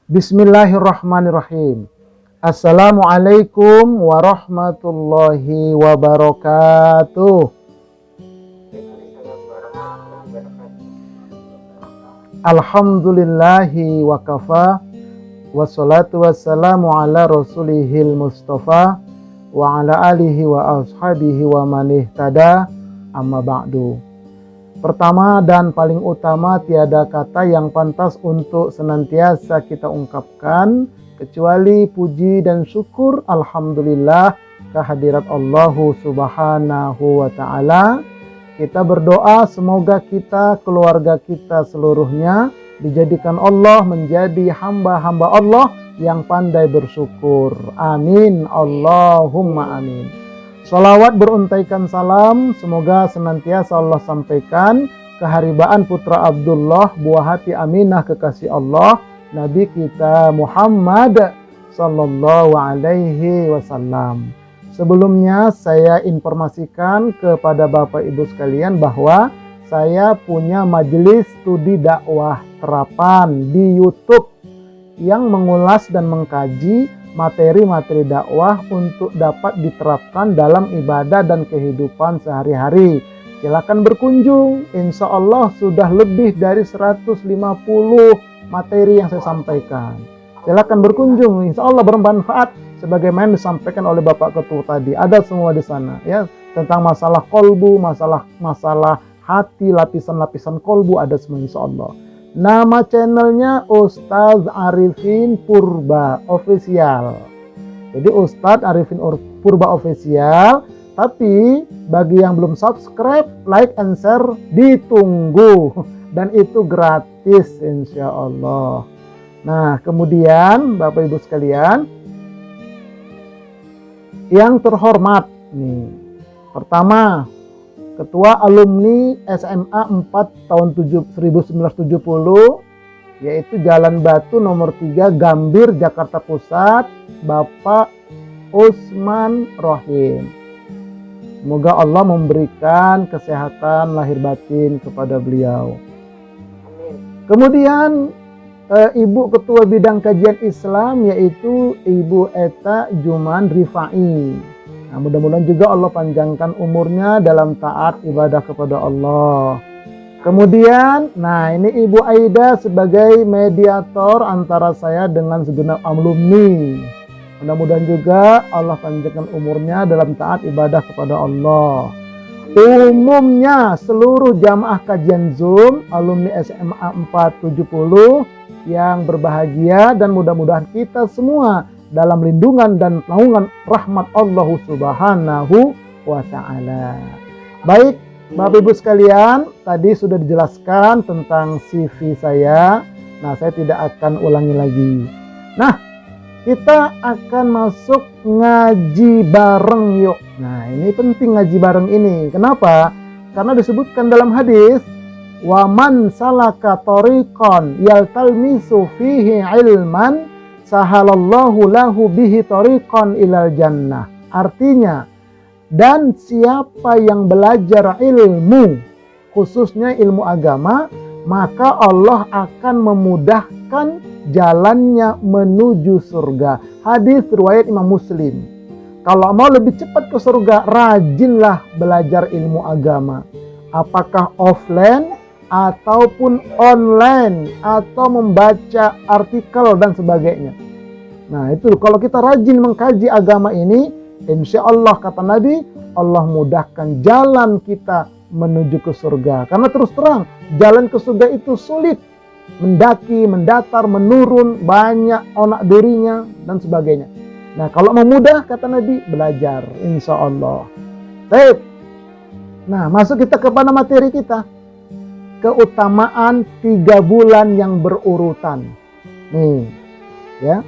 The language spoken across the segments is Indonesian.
Bismillahirrahmanirrahim. Assalamualaikum warahmatullahi wabarakatuh. Alhamdulillahi wa kafa, wassalatu wassalamu ala rasulihil mustafa wa ala alihi wa ashabihi wa man ihtada, amma ba'du. Pertama dan paling utama, tiada kata yang pantas untuk senantiasa kita ungkapkan kecuali puji dan syukur alhamdulillah kehadirat Allah Subhanahu wa taala. Kita berdoa semoga kita, keluarga kita seluruhnya dijadikan Allah menjadi hamba-hamba Allah yang pandai bersyukur. Amin. Allahumma amin. Salawat beruntaikan salam semoga senantiasa Allah sampaikan keharibaan putra Abdullah, buah hati Aminah kekasih Allah, Nabi kita Muhammad sallallahu alaihi wasallam. Sebelumnya saya informasikan kepada Bapak Ibu sekalian bahwa saya punya majelis studi dakwah terapan di YouTube yang mengulas dan mengkaji materi-materi dakwah untuk dapat diterapkan dalam ibadah dan kehidupan sehari-hari. Silakan berkunjung, insya Allah sudah lebih dari 150 materi yang saya sampaikan. Silakan berkunjung, insya Allah bermanfaat sebagaimana disampaikan oleh Bapak Ketua tadi. Ada semua di sana ya, tentang masalah kolbu, masalah hati, lapisan-lapisan kolbu, ada semua insya Allah. Nama channelnya Ustadz Arifin Purba Official. Jadi Ustadz Arifin Purba Official. Tapi bagi yang belum subscribe, like and share ditunggu. Dan itu gratis insya Allah. Nah kemudian Bapak Ibu sekalian yang terhormat nih. Pertama, Ketua Alumni SMA 4 tahun 1970, yaitu Jalan Batu nomor 3 Gambir, Jakarta Pusat, Bapak Usman Rohim. Semoga Allah memberikan kesehatan lahir batin kepada beliau. Kemudian Ibu Ketua Bidang Kajian Islam yaitu Ibu Eta Juman Rifai. Nah, mudah-mudahan juga Allah panjangkan umurnya dalam taat ibadah kepada Allah. Kemudian, nah ini Ibu Aida sebagai mediator antara saya dengan segenap alumni. Mudah-mudahan juga Allah panjangkan umurnya dalam taat ibadah kepada Allah. Umumnya seluruh jamaah kajian Zoom alumni SMA 470 yang berbahagia dan mudah-mudahan kita semua dalam lindungan dan naungan rahmat Allah Subhanahu wa ta'ala. Baik, Bapak Ibu sekalian, tadi sudah dijelaskan tentang CV saya. Nah, saya tidak akan ulangi lagi. Nah, kita akan masuk ngaji bareng yuk. Nah, ini penting ngaji bareng ini. Kenapa? Karena disebutkan dalam hadis, wa man salaka tariqan yaltalmisu fihi ilman sahalallahu lahu bihi tariqan ilal jannah. Artinya, dan siapa yang belajar ilmu, khususnya ilmu agama, maka Allah akan memudahkan jalannya menuju surga. Hadis riwayat Imam Muslim. Kalau mau lebih cepat ke surga, rajinlah belajar ilmu agama. Apakah offline ataupun online, atau membaca artikel dan sebagainya. Nah itu kalau kita rajin mengkaji agama ini, insya Allah kata Nabi, Allah mudahkan jalan kita menuju ke surga. Karena terus terang, jalan ke surga itu sulit. Mendaki, mendatar, menurun, banyak onak durinya dan sebagainya. Nah kalau mau mudah kata Nabi, belajar insya Allah. Baik. Nah masuk kita kepada materi kita. Keutamaan 3 bulan yang berurutan. Nih, ya.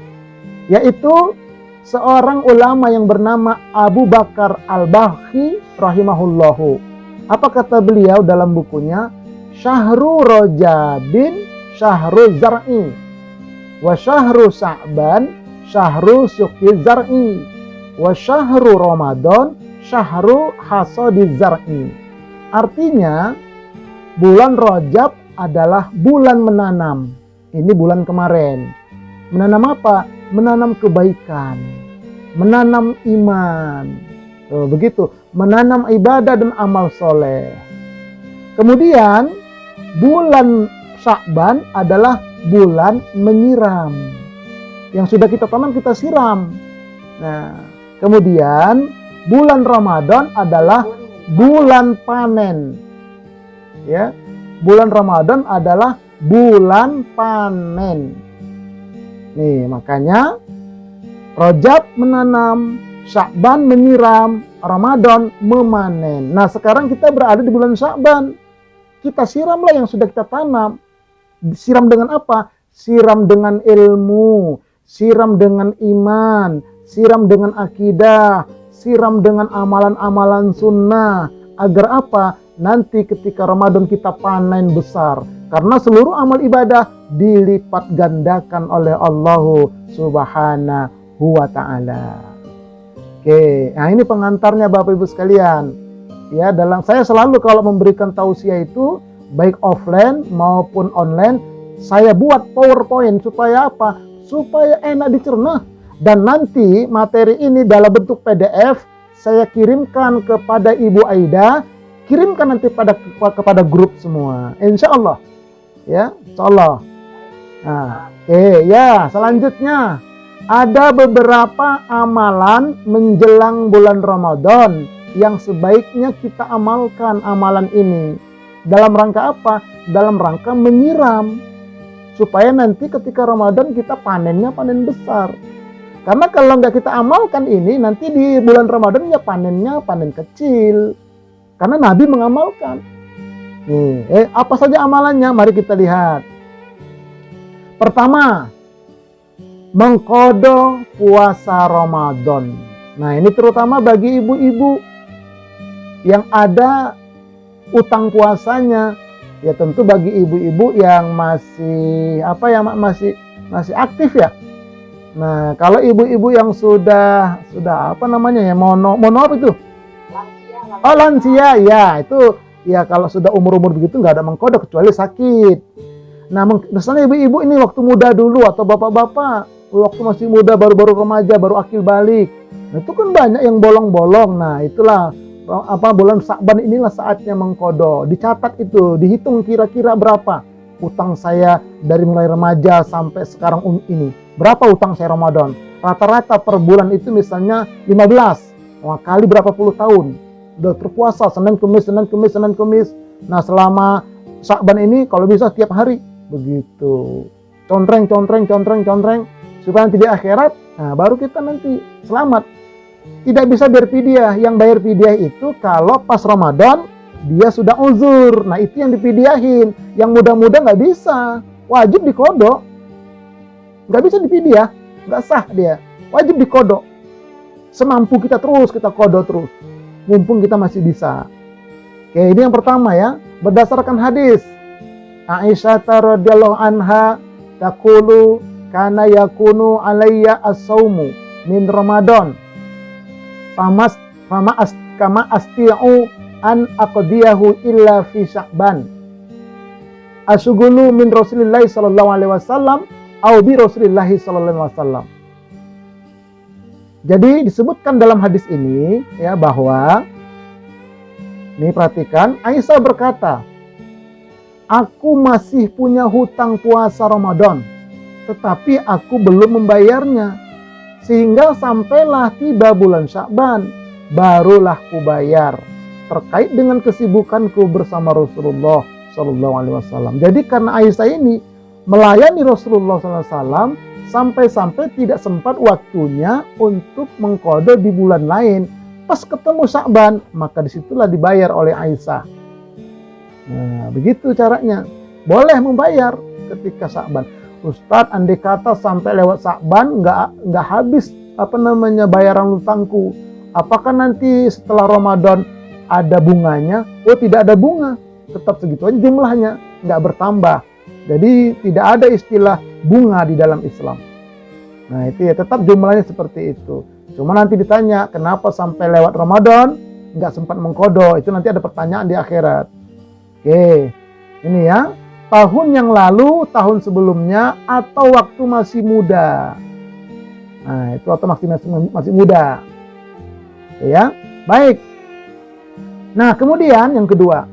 Yaitu seorang ulama yang bernama Abu Bakar Al-Baghi rahimahullahu. Apa kata beliau dalam bukunya? Syahru Rajabin syahru zar'i wa syahru Sa'ban syahru suqi zar'i wa syahru Ramadan syahru hasadi zar'i. Artinya bulan Rajab adalah bulan menanam. Ini bulan kemarin. Menanam apa? Menanam kebaikan, menanam iman. Tuh, begitu, menanam ibadah dan amal soleh. Kemudian bulan Sya'ban adalah bulan menyiram. Yang sudah kita tanam kita siram. Nah, kemudian bulan Ramadan adalah bulan panen. Ya, bulan Ramadan adalah bulan panen. Nih, makanya Rajab menanam, Sya'ban menyiram, Ramadan memanen. Nah, sekarang kita berada di bulan Sya'ban. Kita siramlah yang sudah kita tanam. Siram dengan apa? Siram dengan ilmu, siram dengan iman, siram dengan akidah, siram dengan amalan-amalan sunnah. Agar apa? Nanti ketika Ramadan kita panen besar. Karena seluruh amal ibadah dilipat gandakan oleh Allah Subhanahu wa Ta'ala. Oke, nah ini pengantarnya Bapak Ibu sekalian. Ya, saya selalu kalau memberikan tausiah itu baik offline maupun online, saya buat PowerPoint supaya apa? Supaya enak dicerna. Dan nanti materi ini dalam bentuk PDF saya kirimkan kepada Ibu Aida, kirimkan nanti kepada grup semua. Insya Allah. Ya, insya Allah. Nah, ya, selanjutnya ada beberapa amalan menjelang bulan Ramadan yang sebaiknya kita amalkan amalan ini. Dalam rangka apa? Dalam rangka menyiram. Supaya nanti ketika Ramadan kita panennya panen besar. Karena kalau nggak kita amalkan ini, nanti di bulan Ramadan ya panennya panen kecil. Karena Nabi mengamalkan. Nih, apa saja amalannya? Mari kita lihat. Pertama, mengqadha puasa Ramadan. Nah, ini terutama bagi ibu-ibu yang ada utang puasanya. Ya tentu bagi ibu-ibu yang masih masih aktif ya. Nah, kalau ibu-ibu yang sudah mono apa itu? Lansia. Oh, lansia. Ya, itu ya kalau sudah umur-umur begitu nggak ada mengqadha kecuali sakit. Nah, misalnya ibu-ibu ini waktu muda dulu atau bapak-bapak waktu masih muda, baru-baru remaja, baru akil balik. Nah, itu kan banyak yang bolong-bolong. Nah, itulah bulan Sya'ban inilah saatnya mengqadha. Dicatat itu, dihitung kira-kira berapa utang saya dari mulai remaja sampai sekarang ini. Berapa utang saya Ramadan? Rata-rata per bulan itu misalnya 15. Wah, kali berapa puluh tahun. Udah terpuasa Senin Kemis. Nah, selama Sya'ban ini kalau bisa tiap hari begitu. Contreng supaya nanti di akhirat, nah baru kita nanti selamat. Tidak bisa berfidyah. Yang bayar fidyah itu kalau pas Ramadan dia sudah uzur. Nah, itu yang dipidyahin. Yang muda-muda nggak bisa, wajib diqadha. Nggak bisa difidyah, nggak sah dia. Wajib diqadha. Semampu kita kita qadha terus. Mumpung kita masih bisa. Oke, ini yang pertama ya. Berdasarkan hadis Aisyah radhiyallahu anha taqulu kana yakunu alayya as-saumu min Ramadan kama asti'u an aqdiyahu illa fi Sya'ban asugulu min Rasulillah sallallahu alaihi wasallam au bi Rasulillah sallallahu alaihi wasallam. Jadi disebutkan dalam hadis ini ya bahwa ini perhatikan, Aisyah berkata, aku masih punya hutang puasa Ramadan, tetapi aku belum membayarnya. Sehingga sampailah tiba bulan Sya'ban, barulah kubayar. Terkait dengan kesibukanku bersama Rasulullah Sallallahu Alaihi Wasallam. Jadi karena Aisyah ini melayani Rasulullah Sallallahu Alaihi Wasallam sampai-sampai tidak sempat waktunya untuk mengqadha di bulan lain. Pas ketemu Sya'ban, maka disitulah dibayar oleh Aisyah. Nah, begitu caranya. Boleh membayar ketika Sya'ban. Ustadz, andai kata sampai lewat Sya'ban nggak habis bayaran utangku. Apakah nanti setelah Ramadan ada bunganya? Oh, tidak ada bunga. Tetap segitu aja jumlahnya, nggak bertambah. Jadi tidak ada istilah bunga di dalam Islam. Nah, itu ya, tetap jumlahnya seperti itu. Cuma nanti ditanya, kenapa sampai lewat Ramadan nggak sempat mengqadha? Itu nanti ada pertanyaan di akhirat. Oke, ini ya. tahun yang lalu, tahun sebelumnya, atau waktu masih muda. Nah, itu atau masih muda. Ya, baik. Nah, kemudian yang kedua,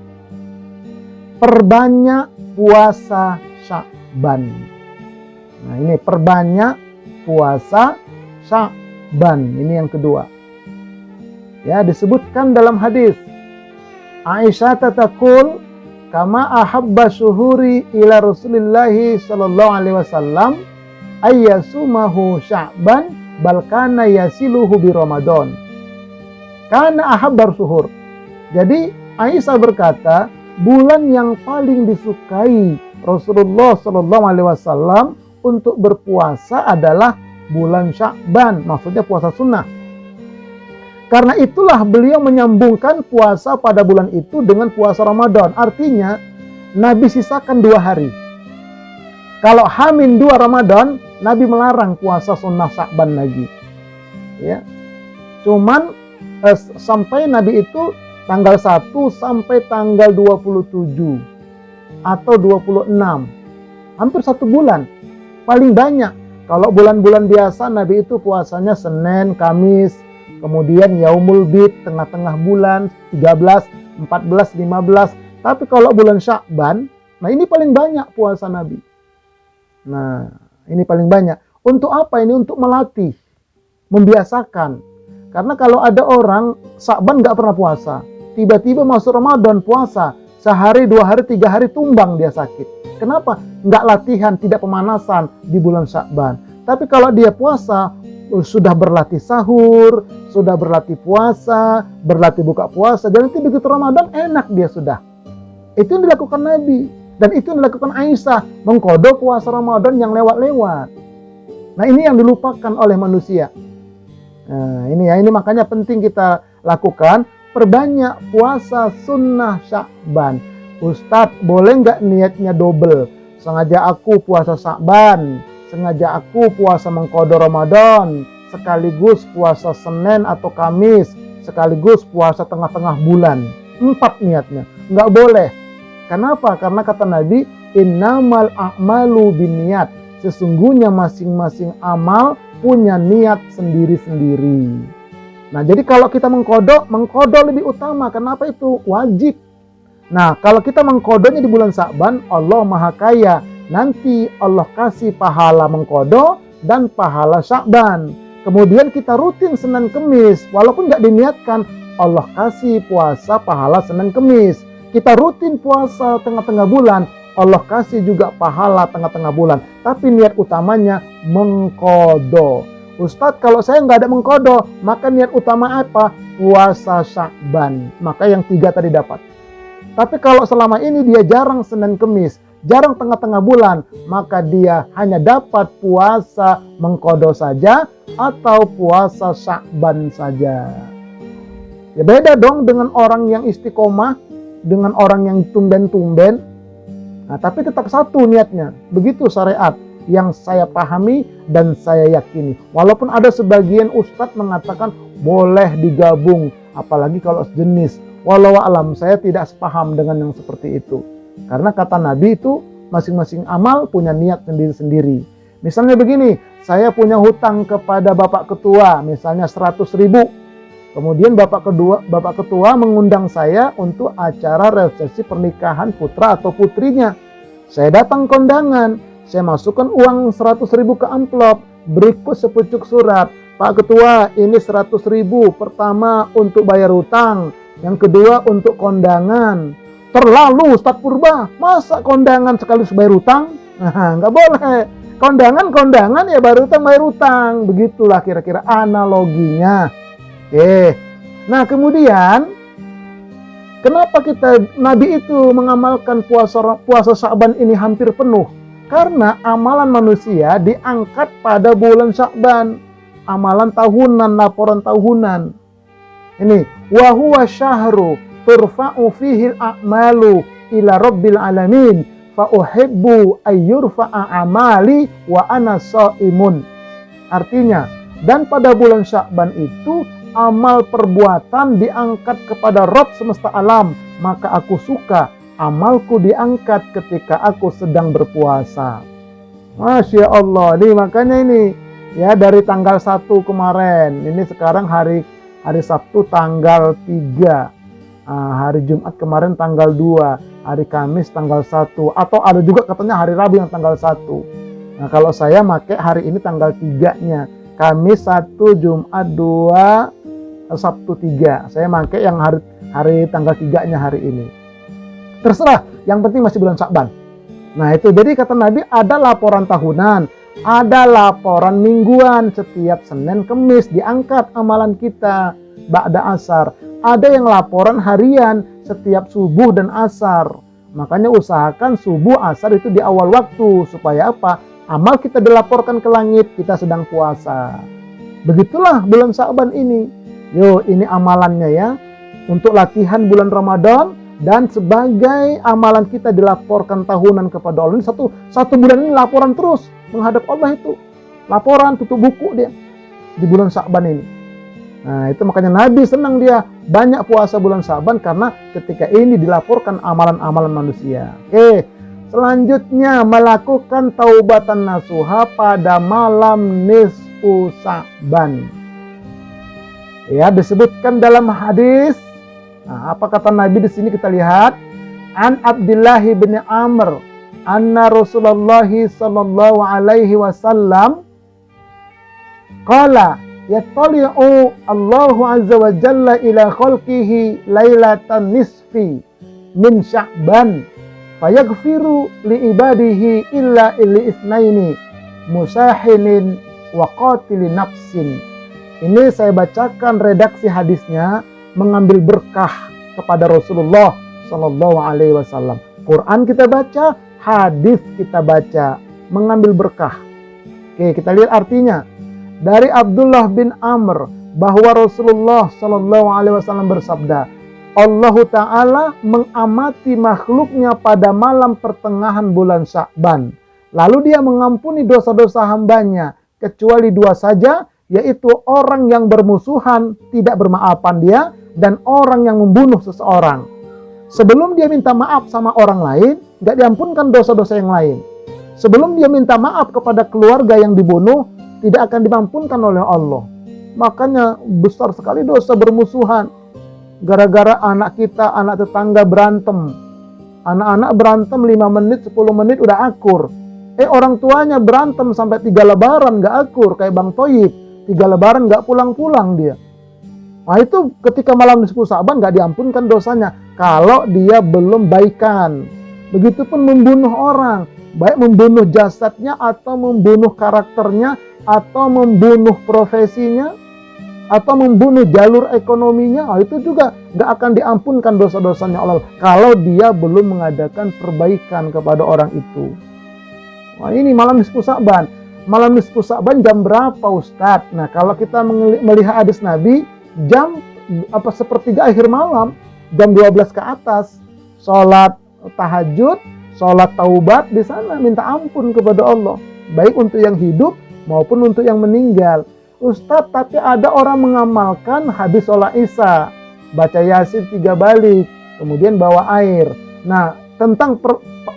perbanyak puasa Sya'ban. Nah, ini perbanyak puasa Sya'ban. Ini yang kedua. Ya, disebutkan dalam hadis Aisyah tatakul kama ahabba syuhuri ila Rasulillahi sallallahu alaihi wasallam ayyasumahu Sya'ban bal kana yasiluhu bi Ramadan. Kana ahabbar syuhur. Jadi Aisyah berkata, bulan yang paling disukai Rasulullah sallallahu alaihi wasallam untuk berpuasa adalah bulan Sya'ban, maksudnya puasa sunnah. Karena itulah beliau menyambungkan puasa pada bulan itu dengan puasa Ramadan. Artinya, Nabi sisakan 2 hari. Kalau H-2 Ramadan, Nabi melarang puasa sunnah Sya'ban lagi. Ya. Cuman sampai Nabi itu tanggal 1 sampai tanggal 27 atau 26. Hampir 1 bulan. Paling banyak. Kalau bulan-bulan biasa Nabi itu puasanya Senin, Kamis, kemudian Yaumul Bid, tengah-tengah bulan, 13, 14, 15. Tapi kalau bulan Sya'ban, nah ini paling banyak puasa Nabi. Nah, ini paling banyak. Untuk apa ini? Untuk melatih, membiasakan. Karena kalau ada orang Sya'ban nggak pernah puasa, tiba-tiba masuk Ramadan puasa, sehari, 2 hari, 3 hari tumbang dia sakit. Kenapa? Nggak latihan, tidak pemanasan di bulan Sya'ban. Tapi kalau dia puasa, sudah berlatih sahur, sudah berlatih puasa, berlatih buka puasa, dan nanti begitu Ramadan enak dia sudah. Itu yang dilakukan Nabi, dan itu yang dilakukan Aisyah, mengkodok puasa Ramadan yang lewat-lewat. Nah, ini yang dilupakan oleh manusia. Nah, ini makanya penting kita lakukan, perbanyak puasa sunnah Sya'ban. Ustadz, boleh nggak niatnya double? Sengaja aku puasa Sya'ban, sengaja aku puasa mengkodok Ramadan, sekaligus puasa Senin atau Kamis, sekaligus puasa tengah-tengah bulan. 4 niatnya. Nggak boleh. Kenapa? Karena kata Nabi, innamal a'malu binniyat. Sesungguhnya masing-masing amal punya niat sendiri-sendiri. Nah, jadi kalau kita mengkodok lebih utama. Kenapa itu? Wajib. Nah, kalau kita mengkodoknya di bulan Sya'ban, Allah Maha Kaya. Nanti Allah kasih pahala mengkodok dan pahala Sya'ban. Kemudian kita rutin Senin Kemis, walaupun nggak diniatkan, Allah kasih puasa pahala Senin Kemis. Kita rutin puasa tengah-tengah bulan, Allah kasih juga pahala tengah-tengah bulan. Tapi niat utamanya mengkodok. Ustadz, kalau saya nggak ada mengkodok, maka niat utama apa? Puasa Sya'ban. Maka yang 3 tadi dapat. Tapi kalau selama ini dia jarang Senin Kemis, jarang tengah-tengah bulan, maka dia hanya dapat puasa mengkodok saja atau puasa Sya'ban saja. Ya beda dong dengan orang yang istiqomah, dengan orang yang tumben-tumben. Nah, tapi tetap satu niatnya. Begitu syariat yang saya pahami dan saya yakini. Walaupun ada sebagian ustadz mengatakan boleh digabung, apalagi kalau sejenis. Walau alam, saya tidak sepaham dengan yang seperti itu. Karena kata Nabi itu masing-masing amal punya niat sendiri-sendiri. Misalnya begini, saya punya hutang kepada Bapak Ketua, misalnya 100.000. Kemudian Bapak Ketua mengundang saya untuk acara resepsi pernikahan putra atau putrinya. Saya datang kondangan, saya masukkan uang 100.000 ke amplop, berikut sepucuk surat. Pak Ketua, ini 100.000, pertama untuk bayar hutang, yang kedua untuk kondangan. Terlalu Ustadz Purba, masa kondangan sekaligus bayar hutang? Nah, nggak boleh. Kondangan ya bayar hutang. Begitulah kira-kira analoginya. Oke. Nah, kemudian kenapa Nabi itu mengamalkan puasa Sya'ban ini hampir penuh? Karena amalan manusia diangkat pada bulan Sya'ban. Amalan tahunan, laporan tahunan. Ini wa huwa syahru turfa'u fihi al-a'malu ila rabbil alamin fa uhibbu ayyurfa'a amali wa ana shaimun. Artinya, dan pada bulan Sya'ban itu amal perbuatan diangkat kepada Rabb semesta alam, maka aku suka amalku diangkat ketika aku sedang berpuasa. Masya Allah, nih makanya ini ya dari tanggal 1 kemarin, ini sekarang hari Sabtu tanggal 3, hari Jumat kemarin tanggal 2, hari Kamis tanggal 1, atau ada juga katanya hari Rabu yang tanggal 1. Nah kalau saya pakai hari ini tanggal 3-nya, Kamis 1, Jumat 2, Sabtu 3. Saya pakai yang hari tanggal 3-nya hari ini. Terserah, yang penting masih bulan Sya'ban. Nah itu, jadi kata Nabi ada laporan tahunan, ada laporan mingguan, setiap Senin Kemis diangkat amalan kita ba'da asar. Ada yang laporan harian setiap subuh dan asar. Makanya usahakan subuh asar itu di awal waktu, supaya apa? Amal kita dilaporkan ke langit, kita sedang puasa. Begitulah bulan Sya'ban ini. Yo, ini amalannya ya, untuk latihan bulan Ramadan. Dan sebagai amalan kita dilaporkan tahunan kepada Allah. Ini satu bulan ini laporan terus menghadap Allah itu. Laporan, tutup buku dia di bulan Sya'ban ini. Nah itu makanya Nabi senang dia banyak puasa bulan Sya'ban, karena ketika ini dilaporkan amalan-amalan manusia. Oke, selanjutnya melakukan taubatan nasuha pada malam nisfu Sya'ban. Ya, disebutkan dalam hadis. Nah, apa kata Nabi di sini kita lihat? An Abdullah bin Amr anna Rasulullah sallallahu alaihi wasallam qala yattali'u Allahu azza wa jalla ila khalqihi lailatan nisfi min Sya'ban fayaghfiru li ibadihi illa li itsnaini musahinin wa qatilin nafsin. Ini saya bacakan redaksi hadisnya, mengambil berkah kepada Rasulullah Sallallahu Alaihi Wasallam. Quran kita baca, hadis kita baca, mengambil berkah. Oke, kita lihat artinya. Dari Abdullah bin Amr bahwa Rasulullah Sallallahu Alaihi Wasallam bersabda, Allah Ta'ala mengamati makhluknya pada malam pertengahan bulan Sya'ban. Lalu dia mengampuni dosa-dosa hambanya, kecuali 2 saja, yaitu orang yang bermusuhan, tidak bermaafan dia, dan orang yang membunuh seseorang. Sebelum dia minta maaf sama orang lain, nggak diampunkan dosa-dosa yang lain. Sebelum dia minta maaf kepada keluarga yang dibunuh, tidak akan diampunkan oleh Allah. Makanya besar sekali dosa bermusuhan. Gara-gara anak kita, anak tetangga berantem. Anak-anak berantem 5 menit, 10 menit udah akur. Orang tuanya berantem sampai 3 lebaran nggak akur, kayak Bang Toyib. 3 lebaran nggak pulang-pulang dia. Nah itu ketika malam nisfu Sya'ban nggak diampunkan dosanya kalau dia belum baikan. Begitupun membunuh orang, baik membunuh jasadnya atau membunuh karakternya atau membunuh profesinya atau membunuh jalur ekonominya. Nah, itu juga nggak akan diampunkan dosa-dosanya Allah kalau dia belum mengadakan perbaikan kepada orang itu. Nah ini malam nisfu Sya'ban. Malam nisfu Sya'ban jam berapa Ustadz? Nah kalau kita melihat hadis Nabi, jam sepertiga akhir malam, jam 12 ke atas, sholat tahajud, sholat taubat di sana, minta ampun kepada Allah, baik untuk yang hidup maupun untuk yang meninggal. Ustadz, tapi ada orang mengamalkan habis sholat isya, baca Yasin 3 balik, kemudian bawa air. Nah tentang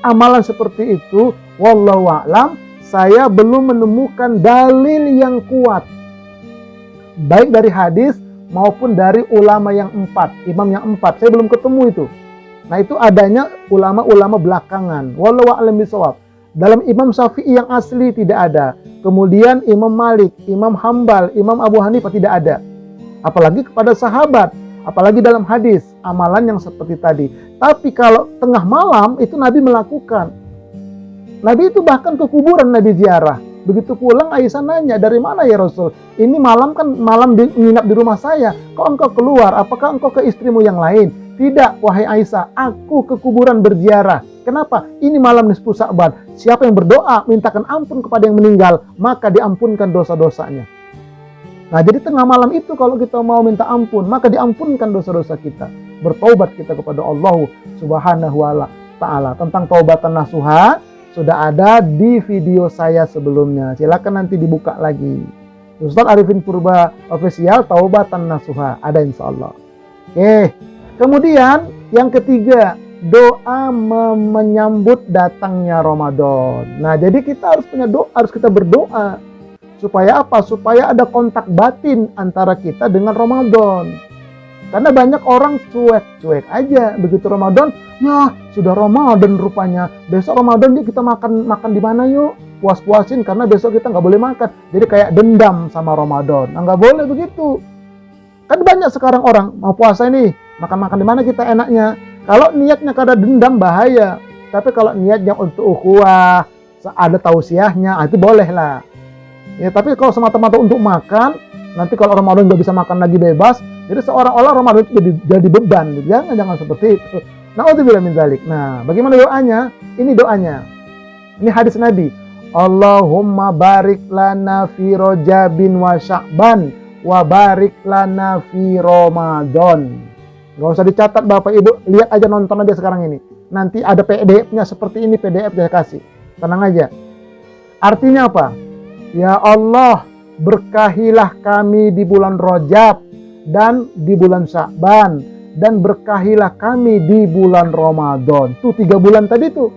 amalan seperti itu, wallahu a'lam, saya belum menemukan dalil yang kuat, baik dari hadis maupun dari ulama yang 4, imam yang 4. Saya belum ketemu itu. Nah itu adanya ulama-ulama belakangan. Wallahu a'lam bishawab. Dalam Imam Syafi'i yang asli tidak ada. Kemudian Imam Malik, Imam Hambal, Imam Abu Hanifah tidak ada. Apalagi kepada sahabat, apalagi dalam hadis, amalan yang seperti tadi. Tapi kalau tengah malam itu Nabi melakukan. Nabi itu bahkan ke kuburan Nabi ziarah. Begitu pulang Aisyah nanya, dari mana ya Rasul? Ini malam kan malam nginap di rumah saya. Kok engkau keluar? Apakah engkau ke istrimu yang lain? Tidak, wahai Aisyah, aku ke kuburan berziarah. Kenapa? Ini malam nisfu Sya'ban. Siapa yang berdoa, mintakan ampun kepada yang meninggal, maka diampunkan dosa-dosanya. Nah jadi tengah malam itu kalau kita mau minta ampun, maka diampunkan dosa-dosa kita. Bertaubat kita kepada Allah Subhanahu wa Ta'ala. Tentang taubatan nasuha sudah ada di video saya sebelumnya. Silakan nanti dibuka lagi. Ustaz Arifin Purba Official Taubatan Nasuha. Ada insya Allah. Oke. Kemudian yang ketiga, doa menyambut datangnya Ramadan. Nah, jadi kita harus punya doa, harus kita berdoa. Supaya apa? Supaya ada kontak batin antara kita dengan Ramadan. Karena banyak orang cuek-cuek aja. Begitu Ramadan, ya sudah Ramadan rupanya. Besok Ramadan yuk kita makan di mana yuk? Puas-puasin karena besok kita nggak boleh makan. Jadi kayak dendam sama Ramadan. Nah, nggak boleh begitu. Kan banyak sekarang orang mau puasa ini, makan-makan di mana kita enaknya. Kalau niatnya karena dendam bahaya. Tapi kalau niatnya untuk ukhuwah, ada tausiahnya, itu boleh lah. Ya, tapi kalau semata-mata untuk makan, nanti kalau Ramadan nggak bisa makan lagi bebas, jadi seolah-olah Ramadan itu jadi beban. Jangan seperti itu. Na'udzubillah min dzalik. Nah, bagaimana doanya? Ini doanya. Ini hadis Nabi. Allahumma barik lana fi Rajabin wa Sya'ban wa barik lana fi Ramadan. Nggak usah dicatat Bapak Ibu, lihat aja, nonton aja sekarang ini. Nanti ada PDF-nya seperti ini, PDF saya kasih. Tenang aja. Artinya apa? Ya Allah, berkahilah kami di bulan Rajab dan di bulan Sya'ban, dan berkahilah kami di bulan Ramadan. Tuh 3 bulan tadi tuh.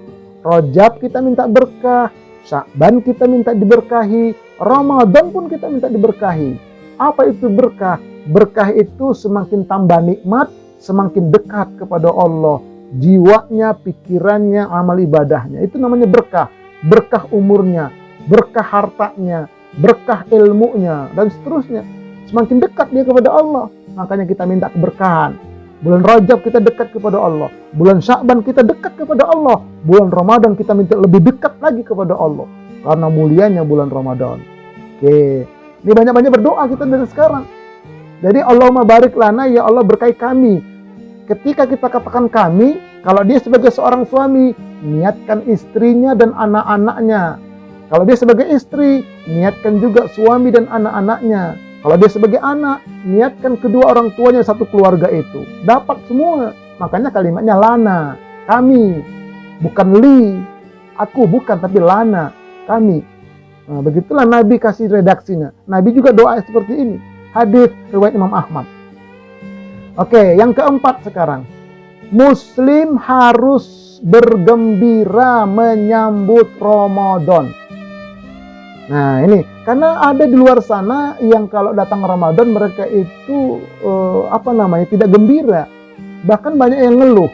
Rajab kita minta berkah, Sya'ban kita minta diberkahi, Ramadan pun kita minta diberkahi. Apa itu berkah? Berkah itu semakin tambah nikmat, semakin dekat kepada Allah. Jiwanya, pikirannya, amal ibadahnya. Itu namanya berkah. Berkah umurnya, berkah hartanya, berkah ilmunya, dan seterusnya. Semakin dekat dia kepada Allah. Makanya kita minta keberkahan. Bulan Rajab kita dekat kepada Allah. Bulan Sya'ban kita dekat kepada Allah. Bulan Ramadan kita minta lebih dekat lagi kepada Allah. Karena mulianya bulan Ramadan. Oke. Ini banyak-banyak berdoa kita dari sekarang. Jadi Allahumma barik lana, ya Allah berkahi kami. Ketika kita katakan kami, kalau dia sebagai seorang suami, niatkan istrinya dan anak-anaknya. Kalau dia sebagai istri, niatkan juga suami dan anak-anaknya. Kalau dia sebagai anak, niatkan kedua orang tuanya satu keluarga itu. Dapat semua. Makanya kalimatnya lana, kami. Bukan li, aku bukan, tapi lana, kami. Nah, begitulah Nabi kasih redaksinya. Nabi juga doa seperti ini. Hadis riwayat Imam Ahmad. Oke, yang keempat sekarang. Muslim harus bergembira menyambut Ramadan. Nah ini, karena ada di luar sana yang kalau datang Ramadan mereka itu tidak gembira. Bahkan banyak yang ngeluh.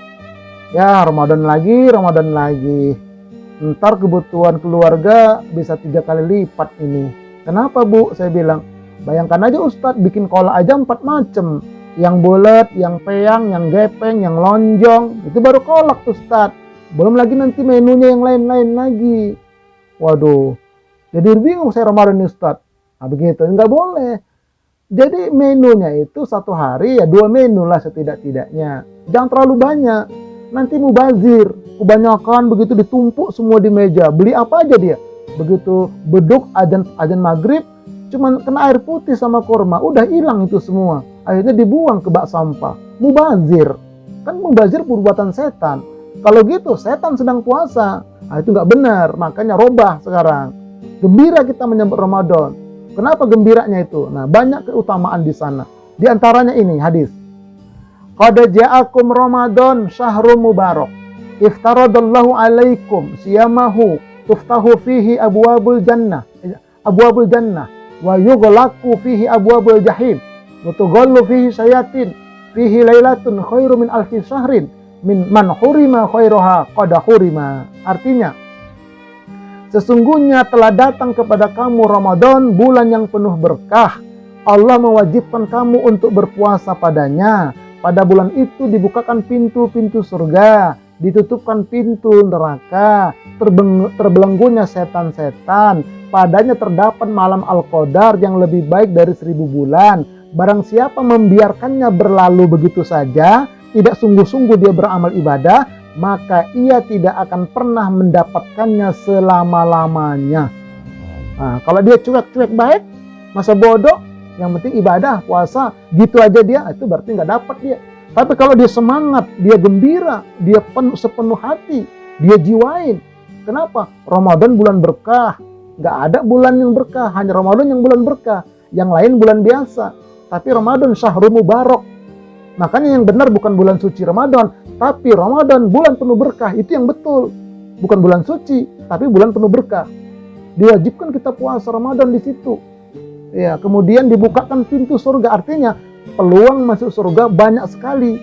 Ya Ramadan lagi. Ntar kebutuhan keluarga bisa 3 kali lipat ini. Kenapa Bu? Saya bilang, bayangkan aja Ustadz bikin kolak aja 4 macam. Yang bulat, yang peyang, yang gepeng, yang lonjong. Itu baru kolak tuh Ustadz. Belum lagi nanti menunya yang lain-lain lagi. Waduh. Jadi bingung saya Ramadan ini Ustadz. Nah begitu, nggak boleh. Jadi menunya itu satu hari ya 2 menu lah setidak-tidaknya. Jangan terlalu banyak. Nanti mubazir. Kebanyakan begitu ditumpuk semua di meja. Beli apa aja dia. Begitu beduk azan maghrib, cuman kena air putih sama kurma. Udah hilang itu semua. Akhirnya dibuang ke bak sampah. Mubazir. Kan mubazir perbuatan setan. Kalau gitu setan sedang puasa. Nah itu nggak benar. Makanya robah sekarang. Gembira kita menyambut Ramadan. Kenapa gembiranya itu? Nah, banyak keutamaan di sana. Di antaranya ini hadis. Qad ja'akum Ramadan syahrul mubarak. Iftaradallahu alaikum siyamahu tuftahu fihi abwabul jannah wa yughlaqu fihi abwabul jahim wa tughallu fihi syayatin fihi lailatun khairu min alfi syahrin min man hurima khairuha qad hurima. Artinya, sesungguhnya telah datang kepada kamu Ramadan, bulan yang penuh berkah. Allah mewajibkan kamu untuk berpuasa padanya. Pada bulan itu dibukakan pintu-pintu surga, ditutupkan pintu neraka, terbelenggunya setan-setan. Padanya terdapat malam Al-Qadar yang lebih baik dari 1000 bulan. Barang siapa membiarkannya berlalu begitu saja, tidak sungguh-sungguh dia beramal ibadah, maka ia tidak akan pernah mendapatkannya selama-lamanya. Nah, kalau dia cuek-cuek baik, masa bodoh, yang penting ibadah, puasa, gitu aja dia, itu berarti nggak dapat dia. Tapi kalau dia semangat, dia gembira, dia sepenuh hati, dia jiwain. Kenapa? Ramadan bulan berkah. Nggak ada bulan yang berkah, hanya Ramadan yang bulan berkah. Yang lain bulan biasa. Tapi Ramadan syahrul mubarak. Makanya yang benar bukan bulan suci Ramadan, Tapi Ramadan bulan penuh berkah, itu yang betul. Bukan bulan suci, tapi bulan penuh berkah. Diwajibkan kita puasa Ramadan di situ. Ya, kemudian dibukakan pintu surga, artinya peluang masuk surga banyak sekali.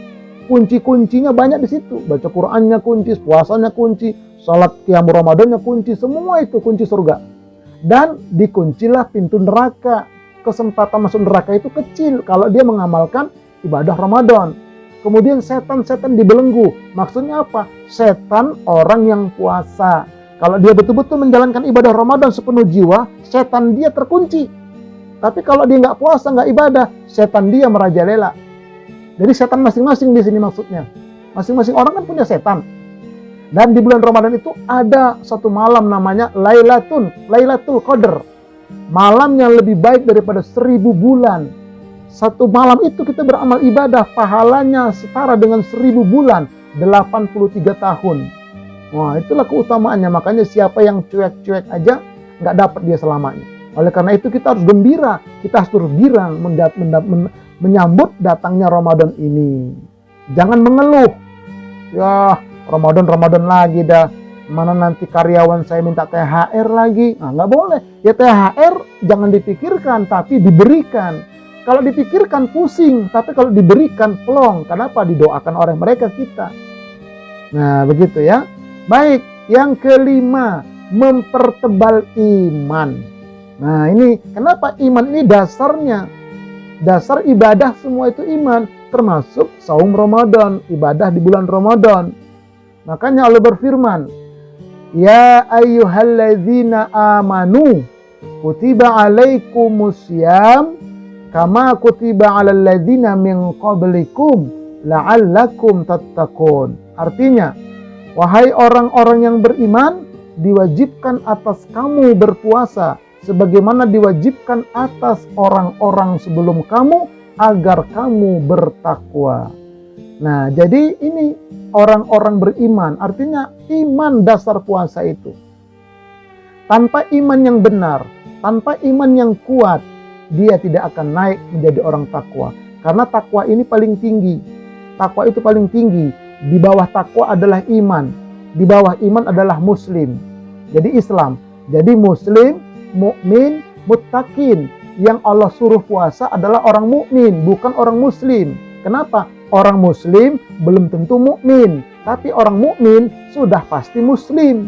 Kunci-kuncinya banyak di situ. Baca Qur'annya kunci, puasanya kunci, salat qiyamul Ramadannya kunci, semua itu kunci surga. Dan dikuncilah pintu neraka. Kesempatan masuk neraka itu kecil kalau dia mengamalkan ibadah Ramadan. Kemudian setan-setan dibelenggu. Maksudnya apa? Setan orang yang puasa. Kalau dia betul-betul menjalankan ibadah Ramadan sepenuh jiwa, setan dia terkunci. Tapi kalau dia nggak puasa, nggak ibadah, setan dia merajalela. Jadi setan masing-masing di sini maksudnya. Masing-masing orang kan punya setan. Dan di bulan Ramadan itu ada satu malam namanya Lailatul Qadar. Malam yang lebih baik daripada 1000 bulan. Satu malam itu kita beramal ibadah, pahalanya setara dengan 1000 bulan, 83 tahun. Wah, itulah keutamaannya. Makanya siapa yang cuek-cuek aja, nggak dapat dia selamanya. Oleh karena itu kita harus gembira, kita harus bergirang menyambut datangnya Ramadan ini. Jangan mengeluh. Ya, Ramadan lagi dah. Mana nanti karyawan saya minta THR lagi. Nah, nggak boleh. Ya THR jangan dipikirkan, tapi diberikan. Kalau dipikirkan pusing, tapi kalau diberikan plong. Kenapa? Didoakan oleh mereka kita. Nah, begitu ya. Baik, yang kelima, mempertebal iman. Nah, ini kenapa iman ini dasarnya? Dasar ibadah semua itu iman, termasuk saum Ramadan, ibadah di bulan Ramadan. Makanya Allah berfirman, ya ayyuhalladzina amanu kutiba alaikumusiyam kama kutiba alal ladzina min qablikum la'allakum tattaqun. Artinya, wahai orang-orang yang beriman, diwajibkan atas kamu berpuasa sebagaimana diwajibkan atas orang-orang sebelum kamu agar kamu bertakwa. Nah, jadi ini orang-orang beriman, artinya iman dasar puasa itu. Tanpa iman yang benar, tanpa iman yang kuat, dia tidak akan naik menjadi orang takwa. Karena takwa ini paling tinggi. Takwa itu paling tinggi. Di bawah takwa adalah iman. Di bawah iman adalah muslim. Jadi Islam. Jadi muslim, mukmin, muttaqin. Yang Allah suruh puasa adalah orang mukmin, bukan orang muslim. Kenapa? Orang muslim belum tentu mukmin, tapi orang mukmin sudah pasti muslim.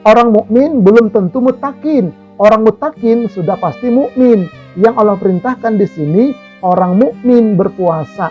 Orang mukmin belum tentu muttaqin. Orang muttaqin sudah pasti mukmin. Yang Allah perintahkan di sini orang mukmin berpuasa.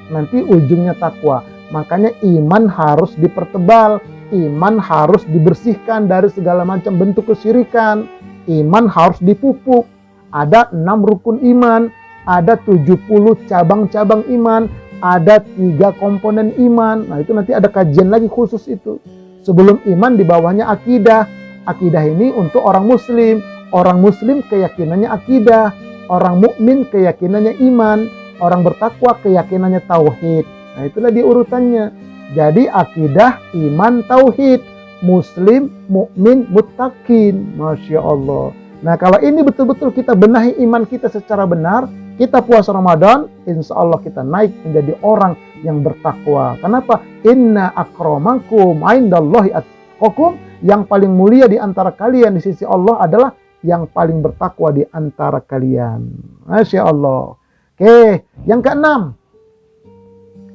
Nanti ujungnya takwa. Makanya iman harus dipertebal, iman harus dibersihkan dari segala macam bentuk kesyirikan. Iman harus dipupuk. Ada 6 rukun iman, ada 70 cabang-cabang iman, ada 3 komponen iman. Nah, itu nanti ada kajian lagi khusus itu. Sebelum iman di bawahnya akidah. Akidah ini untuk orang muslim. Orang muslim keyakinannya akidah. Orang mukmin keyakinannya iman. Orang bertakwa keyakinannya tauhid. Nah, itulah dia urutannya. Jadi akidah, iman, tauhid. Muslim, mukmin, muttaqin. Masya Allah. Nah, kalau ini betul-betul kita benahi iman kita secara benar, kita puasa Ramadan, insya Allah kita naik menjadi orang yang bertakwa. Kenapa? Inna akramakum indallahi atqakum. Yang paling mulia di antara kalian di sisi Allah adalah yang paling bertakwa di antara kalian. Masya Allah. Oke, yang keenam,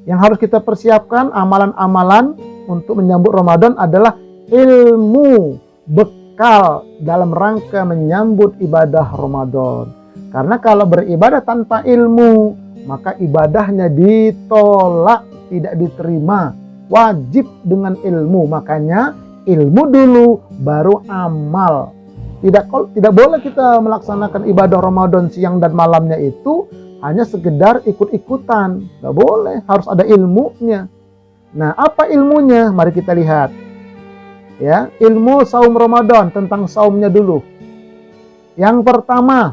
yang harus kita persiapkan amalan-amalan untuk menyambut Ramadan adalah ilmu, bekal dalam rangka menyambut ibadah Ramadan. Karena kalau beribadah tanpa ilmu, maka ibadahnya ditolak, tidak diterima. Wajib dengan ilmu. Makanya ilmu dulu, baru amal. Tidak boleh kita melaksanakan ibadah Ramadan siang dan malamnya itu hanya sekedar ikut-ikutan. Tidak boleh, harus ada ilmunya. Nah, apa ilmunya? Mari kita lihat. Ya, ilmu saum Ramadan, tentang saumnya dulu. Yang pertama,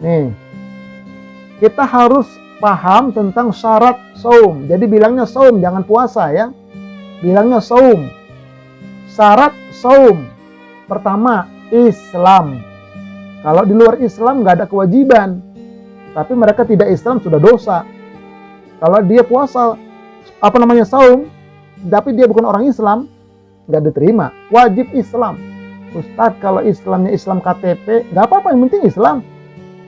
nih, kita harus paham tentang syarat saum. Jadi bilangnya saum, jangan puasa ya. Bilangnya saum. Syarat saum. Pertama, Islam. Kalau di luar Islam nggak ada kewajiban. Tapi mereka tidak Islam sudah dosa. Kalau dia puasa saum, tapi dia bukan orang Islam, nggak diterima. Wajib Islam. Ustadz, kalau Islamnya Islam KTP, nggak apa-apa, yang penting Islam.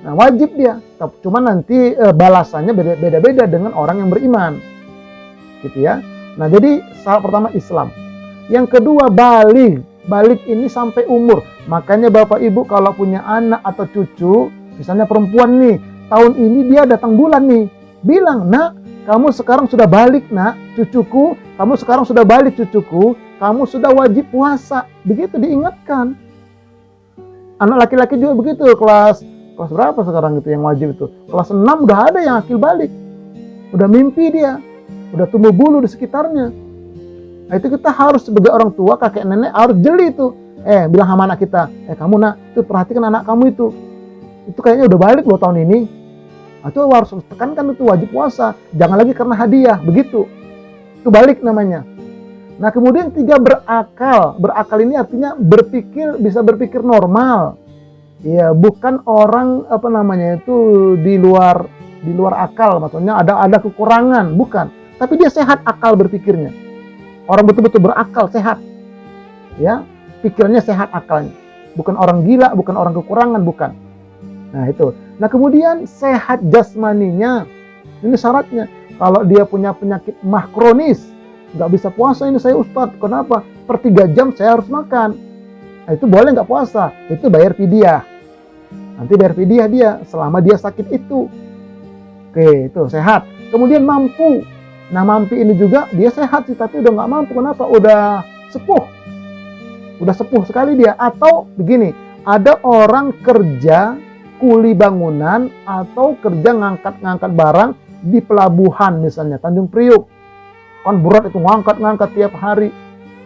Nah, wajib dia. Cuma nanti balasannya beda-beda dengan orang yang beriman. Gitu ya. Nah, jadi syarat pertama Islam. Yang kedua, balik. Balik ini sampai umur. Makanya Bapak Ibu kalau punya anak atau cucu, misalnya perempuan nih, tahun ini dia datang bulan nih, bilang, "Nak, kamu sekarang sudah balik, Nak, cucuku. Kamu sekarang sudah balik, cucuku. Kamu sudah wajib puasa." Begitu diingatkan. Anak laki-laki juga begitu, kelas berapa sekarang itu yang wajib itu? Kelas 6 udah ada yang akil balik. Udah mimpi dia. Udah tumbuh bulu di sekitarnya. Nah, itu kita harus sebagai orang tua, kakek nenek harus jeli itu. Bilang sama anak kita, kamu nak, itu perhatikan anak kamu itu. Itu kayaknya udah balik loh tahun ini. Nah, itu harus tekankan, itu wajib puasa. Jangan lagi karena hadiah, begitu. Itu balik namanya. Nah, kemudian 3, berakal. Berakal ini artinya bisa berpikir normal. Ya, bukan orang itu di luar akal, maksudnya ada kekurangan, bukan. Tapi dia sehat akal berpikirnya. Orang betul-betul berakal, sehat. Ya, pikirannya sehat akalnya. Bukan orang gila, bukan orang kekurangan, bukan. Nah, itu. Nah, kemudian sehat jasmaninya. Ini syaratnya. Kalau dia punya penyakit mah kronis, nggak bisa puasa ini saya Ustadz. Kenapa? Per 3 jam saya harus makan. Nah, itu boleh nggak puasa? Itu bayar fidyah. Nanti bayar fidyah dia selama dia sakit itu. Oke, itu sehat. Kemudian mampu. Nah, mampu ini juga dia sehat sih, tapi udah nggak mampu. Kenapa? Udah sepuh. Udah sepuh sekali dia. Atau begini, ada orang kerja kuli bangunan atau kerja ngangkat barang di pelabuhan misalnya, Tanjung Priuk. Kan berat itu, ngangkat tiap hari.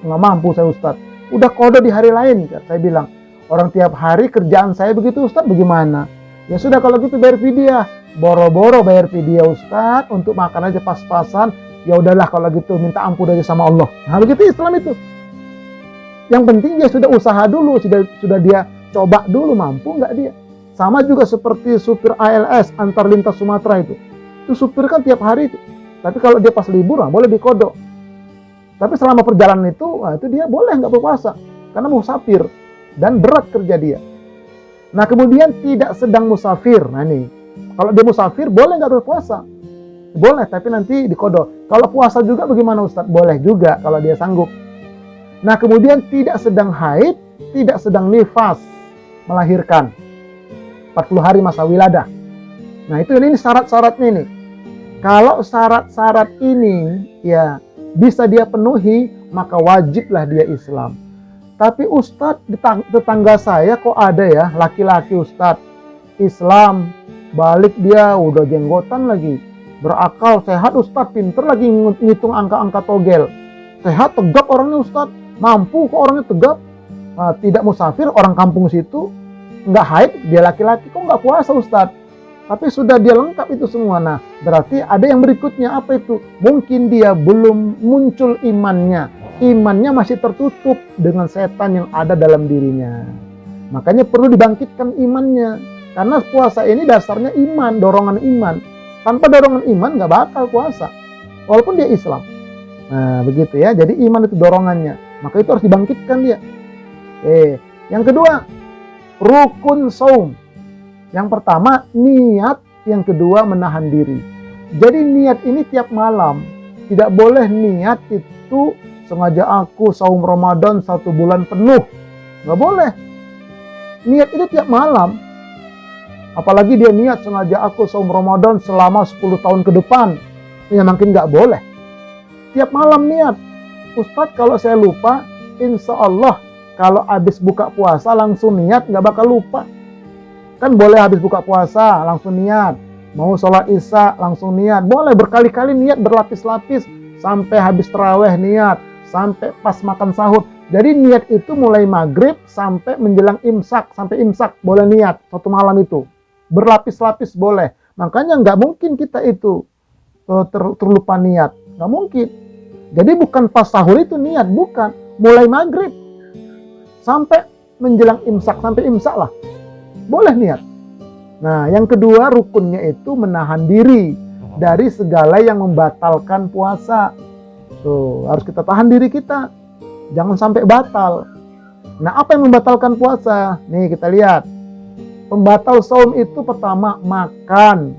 Nggak mampu saya Ustadz. Udah kode di hari lain, saya bilang. Orang tiap hari kerjaan saya begitu Ustadz, bagaimana? Ya sudah kalau gitu bayar fidyah. Boro-boro bayar fidyah Ustadz, untuk makan aja pas-pasan. Ya udahlah kalau gitu minta ampun aja sama Allah. Nah, begitu Islam itu. Yang penting dia sudah usaha dulu, sudah dia coba dulu, mampu nggak dia. Sama juga seperti supir ALS antar lintas Sumatera itu. Itu supir kan tiap hari itu. Tapi kalau dia pas libur, boleh dikodok. Tapi selama perjalanan itu dia boleh nggak berpuasa. Karena musafir. Dan berat kerja dia. Nah, kemudian tidak sedang musafir. Nah, ini. Kalau dia musafir, boleh nggak berpuasa? Boleh, tapi nanti dikodok. Kalau puasa juga bagaimana Ustadz? Boleh juga kalau dia sanggup. Nah, kemudian tidak sedang haid, tidak sedang nifas, melahirkan. 40 hari masa wiladah. Nah, ini syarat-syaratnya ini. Kalau syarat-syarat ini ya bisa dia penuhi, maka wajiblah dia Islam. Tapi Ustadz, tetangga saya kok ada ya laki-laki Ustadz Islam, balik dia udah jenggotan lagi, berakal, sehat Ustadz, pinter lagi ngitung angka-angka togel, sehat, tegap orangnya Ustadz, mampu kok orangnya tegap, tidak musafir, orang kampung situ, nggak haid, dia laki-laki kok nggak puasa Ustadz, tapi sudah dia lengkap itu semua. Nah, berarti ada yang berikutnya, apa itu? Mungkin dia belum muncul imannya masih tertutup dengan setan yang ada dalam dirinya. Makanya perlu dibangkitkan imannya. Karena puasa ini dasarnya iman, dorongan iman. Tanpa dorongan iman nggak bakal puasa. Walaupun dia Islam. Nah, begitu ya. Jadi iman itu dorongannya. Maka itu harus dibangkitkan dia. Yang kedua, rukun saum. Yang pertama, niat. Yang kedua, menahan diri. Jadi niat ini tiap malam. Tidak boleh niat itu sengaja aku saum Ramadan 1 bulan penuh. Nggak boleh. Niat itu tiap malam. Apalagi dia niat sengaja aku saum Ramadan selama 10 tahun ke depan. Ya makin nggak boleh. Tiap malam niat. Ustadz, kalau saya lupa, insya Allah kalau habis buka puasa langsung niat, nggak bakal lupa. Kan boleh habis buka puasa langsung niat. Mau sholat isya langsung niat. Boleh berkali-kali niat, berlapis-lapis. Sampai habis taraweh niat. Sampai pas makan sahur. Jadi niat itu mulai maghrib sampai menjelang imsak. Sampai imsak boleh niat 1 malam itu. Berlapis-lapis boleh. Makanya nggak mungkin kita itu terlupa niat. Nggak mungkin. Jadi bukan pas sahur itu niat. Bukan. Mulai maghrib. Sampai menjelang imsak. Sampai imsak lah. Boleh niat. Nah, yang kedua rukunnya itu menahan diri. dari segala yang membatalkan puasa. Tuh, harus kita tahan diri kita. Jangan sampai batal. Nah, apa yang membatalkan puasa? Nih, kita lihat. Pembatal saum itu pertama, makan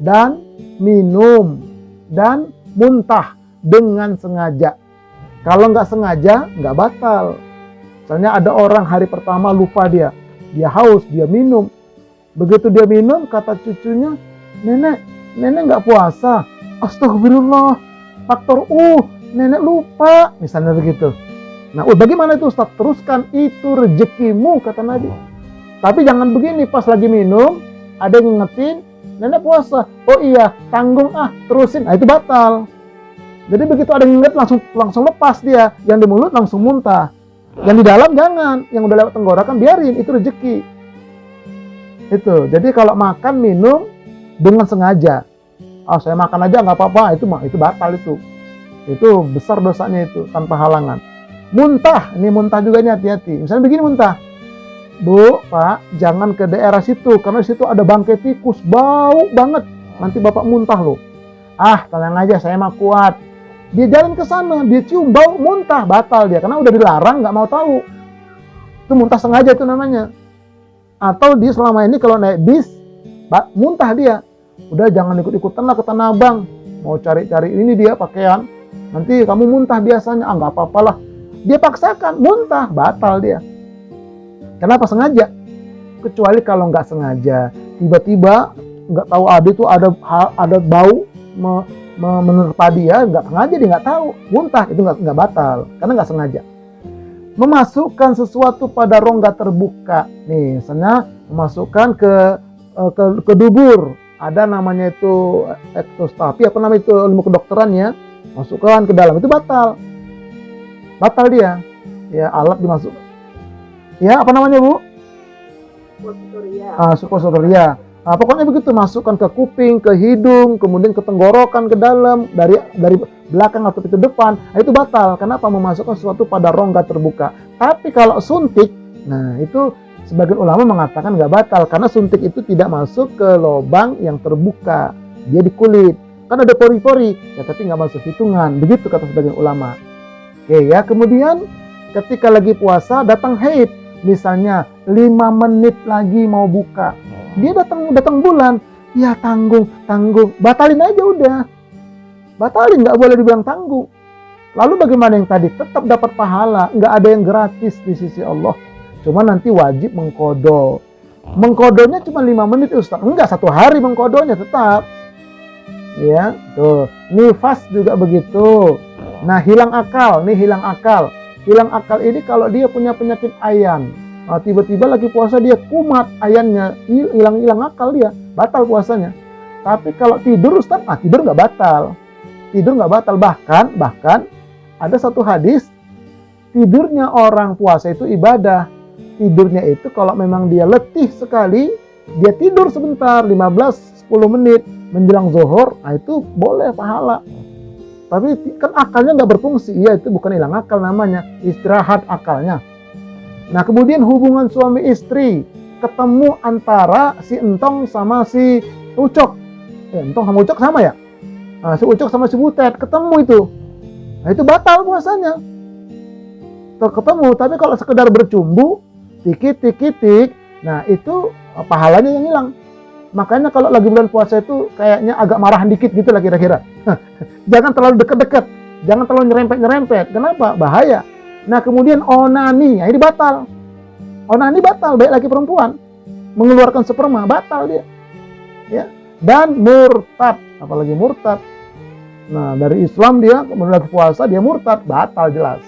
dan minum dan muntah dengan sengaja. Kalau nggak sengaja, nggak batal. Misalnya ada orang hari pertama lupa dia haus, dia minum. Begitu dia minum, kata cucunya, nenek nggak puasa. Astagfirullah, faktor nenek lupa, misalnya begitu. Nah, bagaimana itu Ustaz? Teruskan, itu rezekimu, kata Nabi. Tapi jangan begini, pas lagi minum, ada yang ngingetin, nenek puasa. Oh iya, tanggung terusin. Nah, itu batal. Jadi begitu ada yang inget, langsung lepas dia. Yang di mulut langsung muntah. Yang di dalam jangan. Yang udah lewat tenggorokan biarin, itu rezeki. Itu. Jadi kalau makan, minum dengan sengaja. Saya makan aja nggak apa-apa, itu batal itu. Itu besar dosanya itu, tanpa halangan. Muntah, ini muntah juga ini hati-hati. Misalnya begini muntah. Bu, Pak, jangan ke daerah situ, karena situ ada bangkai tikus, bau banget. Nanti Bapak muntah loh. Tenang aja, saya mah kuat. Dia jalan ke sana, dia cium bau, muntah, batal dia. Karena udah dilarang, nggak mau tahu. Itu muntah sengaja itu namanya. Atau dia selama ini kalau naik bis, muntah dia. Udah jangan ikut-ikutan lah ke Tanah Abang. Mau cari-cari ini dia pakaian. Nanti kamu muntah biasanya, nggak apa-apalah. Dia paksakan, muntah, batal dia. Kenapa sengaja? Kecuali kalau nggak sengaja, tiba-tiba nggak tahu ada bau menerpa dia, nggak sengaja dia nggak tahu, muntah, itu nggak batal, karena nggak sengaja. Memasukkan sesuatu pada rongga terbuka, nih, misalnya memasukkan ke dubur, ada namanya itu ektoskopi, apa namanya itu ilmu kedokteran ya, masukkan ke dalam, itu batal dia, ya alat dimasuk, ya apa namanya Bu? Supositoria. Pokoknya begitu, masukkan ke kuping, ke hidung, kemudian ke tenggorokan, ke dalam, dari belakang atau pintu depan, itu batal. Kenapa? Memasukkan sesuatu pada rongga terbuka. Tapi kalau suntik, nah itu sebagian ulama mengatakan nggak batal, karena suntik itu tidak masuk ke lubang yang terbuka, dia di kulit. Kan ada pori-pori, ya tapi nggak masuk hitungan. Begitu kata sebagian ulama. Oke ya, kemudian ketika lagi puasa datang haid, misalnya 5 menit lagi mau buka, dia datang bulan, ya tanggung, batalin aja udah, batalin, nggak boleh dibilang tanggung. Lalu bagaimana yang tadi? Tetap dapat pahala, nggak ada yang gratis di sisi Allah, cuma nanti wajib mengkodo. Mengkodonya cuma 5 menit Ustaz, enggak 1 hari mengkodonya tetap. Ya, tuh, nifas juga begitu. Nah, hilang akal ini kalau dia punya penyakit ayan. Tiba-tiba lagi puasa dia kumat, ayannya hilang akal, dia batal puasanya. Tapi kalau tidur Ustaz, tidur nggak batal. Bahkan ada satu hadis, tidurnya orang puasa itu ibadah. Tidurnya itu kalau memang dia letih sekali, dia tidur sebentar, 15-10 menit menjelang zuhur, itu boleh pahala. Tapi kan akalnya nggak berfungsi, itu bukan hilang akal namanya, istirahat akalnya. Nah, kemudian hubungan suami istri, ketemu antara si Entong sama si Ucok. Entong sama Ucok sama ya? Si Ucok sama si Butet, ketemu itu. Nah, itu batal puasanya. Ketemu, tapi kalau sekedar bercumbu, tik, nah itu pahalanya yang hilang. Makanya kalau lagi bulan puasa itu kayaknya agak marahan dikit gitu lah kira-kira. Jangan terlalu dekat-dekat, jangan terlalu nyerempet. Kenapa? Bahaya. Nah, kemudian onani, ini batal. Onani batal, baik laki perempuan. Mengeluarkan sperma, batal dia. Ya. Dan murtad, apalagi murtad. Nah, dari Islam dia, kemudian lagi puasa, dia murtad, batal jelas.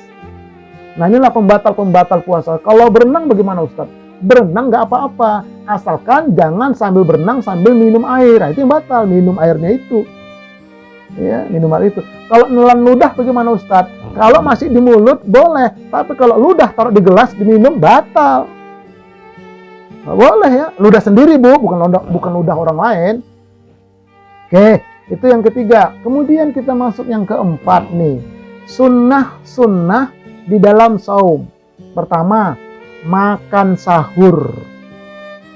Nah, inilah pembatal puasa. Kalau berenang bagaimana Ustaz? Berenang nggak apa-apa, asalkan jangan sambil berenang sambil minum air. Nah, itu yang batal, minum airnya itu. Ya, minum air itu. Kalau nelan ludah bagaimana Ustaz? Kalau masih di mulut boleh, tapi kalau ludah taruh di gelas diminum batal. Nggak boleh ya, ludah sendiri Bu, bukan ludah orang lain. Oke, itu yang ketiga. Kemudian kita masuk yang keempat nih. Sunnah di dalam saum. Pertama, makan sahur.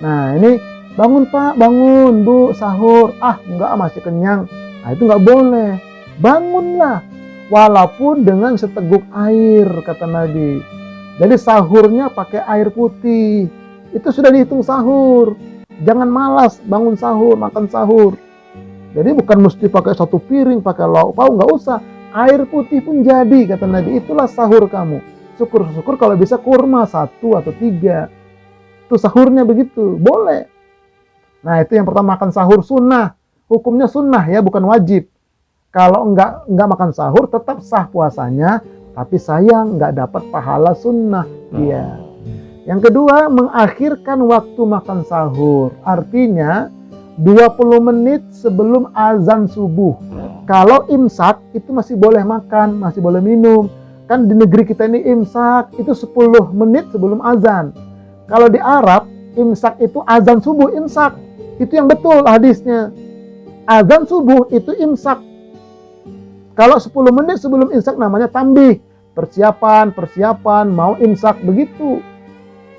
Nah, ini bangun Pak, bangun Bu, sahur. Enggak, masih kenyang. Nah, itu nggak boleh. Bangunlah, walaupun dengan seteguk air, kata Nabi. Jadi sahurnya pakai air putih. Itu sudah dihitung sahur. Jangan malas bangun sahur, makan sahur. Jadi bukan mesti pakai satu piring, pakai lauk pauk, nggak usah. Air putih pun jadi, kata Nabi. Itulah sahur kamu. Syukur-syukur kalau bisa kurma 1 atau 3. Itu sahurnya begitu, boleh. Nah, itu yang pertama, makan sahur sunnah. Hukumnya sunnah ya, bukan wajib. Kalau enggak makan sahur tetap sah puasanya, tapi sayang nggak dapat pahala sunnah dia. Yang kedua, mengakhirkan waktu makan sahur. Artinya 20 menit sebelum azan subuh. Kalau imsak itu masih boleh makan, masih boleh minum. Kan di negeri kita ini imsak itu 10 menit sebelum azan. Kalau di Arab, imsak itu azan subuh imsak. Itu yang betul hadisnya. Azan subuh itu imsak. Kalau 10 menit sebelum imsak namanya tambih. Persiapan, mau imsak, begitu.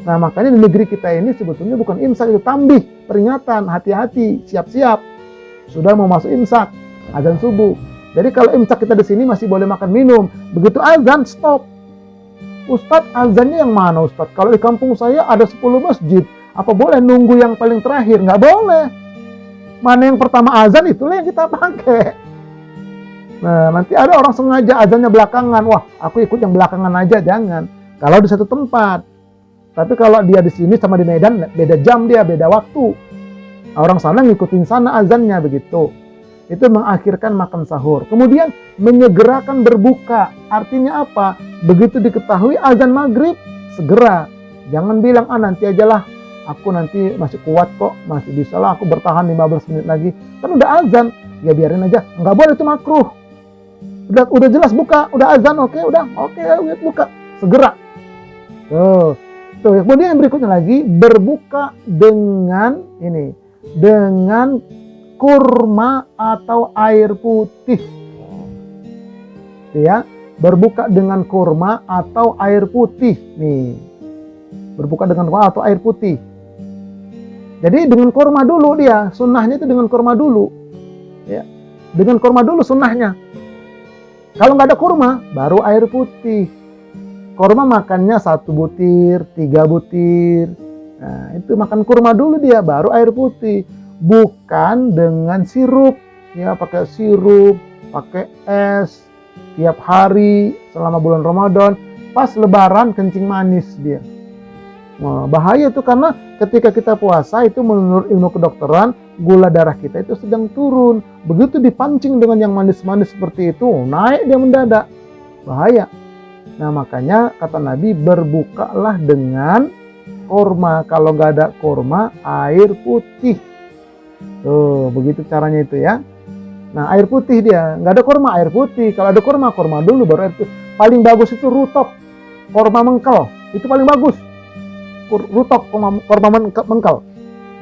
Nah, makanya di negeri kita ini sebetulnya bukan imsak, itu tambih, peringatan, hati-hati, siap-siap. Sudah mau masuk imsak, azan subuh. Jadi kalau imsak kita di sini masih boleh makan minum. Begitu azan, stop. Ustadz, azannya yang mana Ustadz? Kalau di kampung saya ada 10 masjid. Apa boleh nunggu yang paling terakhir? Nggak boleh. Mana yang pertama azan, itulah yang kita pakai. Nah, nanti ada orang sengaja azannya belakangan. Wah, aku ikut yang belakangan aja, jangan. Kalau di satu tempat. Tapi kalau dia di sini sama di Medan, beda jam dia, beda waktu. Orang sana ngikutin sana azannya begitu. Itu mengakhirkan makan sahur. Kemudian menyegerakan berbuka. Artinya apa? Begitu diketahui azan maghrib, segera. Jangan bilang, nanti ajalah. Aku nanti masih kuat kok, masih bisa lah aku bertahan 15 menit lagi. Kan udah azan, ya biarin aja. Nggak boleh, itu makruh. Udah jelas buka, udah azan, oke, buka. Segera. Tuh, kemudian yang berikutnya lagi, berbuka dengan ini, dengan kurma atau air putih. Ya, berbuka dengan kurma atau air putih. Nih, berbuka dengan kurma atau air putih. Jadi dengan kurma dulu dia, sunnahnya itu dengan kurma dulu. Ya, dengan kurma dulu sunnahnya. Kalau nggak ada kurma, baru air putih. Kurma makannya 1 butir, 3 butir. Nah, itu makan kurma dulu dia, baru air putih. Bukan dengan sirup. Ya, pakai sirup, pakai es. Tiap hari selama bulan Ramadan. Pas lebaran kencing manis dia. Nah, bahaya itu karena ketika kita puasa itu menurut ilmu kedokteran, gula darah kita itu sedang turun. Begitu dipancing dengan yang manis-manis seperti itu, naik dia mendadak. Bahaya. Nah, makanya kata Nabi, berbukalah dengan kurma. Kalau nggak ada kurma, air putih. Tuh, begitu caranya itu ya. Nah, air putih dia. Nggak ada kurma, air putih. Kalau ada kurma, kurma dulu baru air putih. Paling bagus itu rutop. Kurma mengkel. Itu paling bagus. Rutop, kurma mengkel.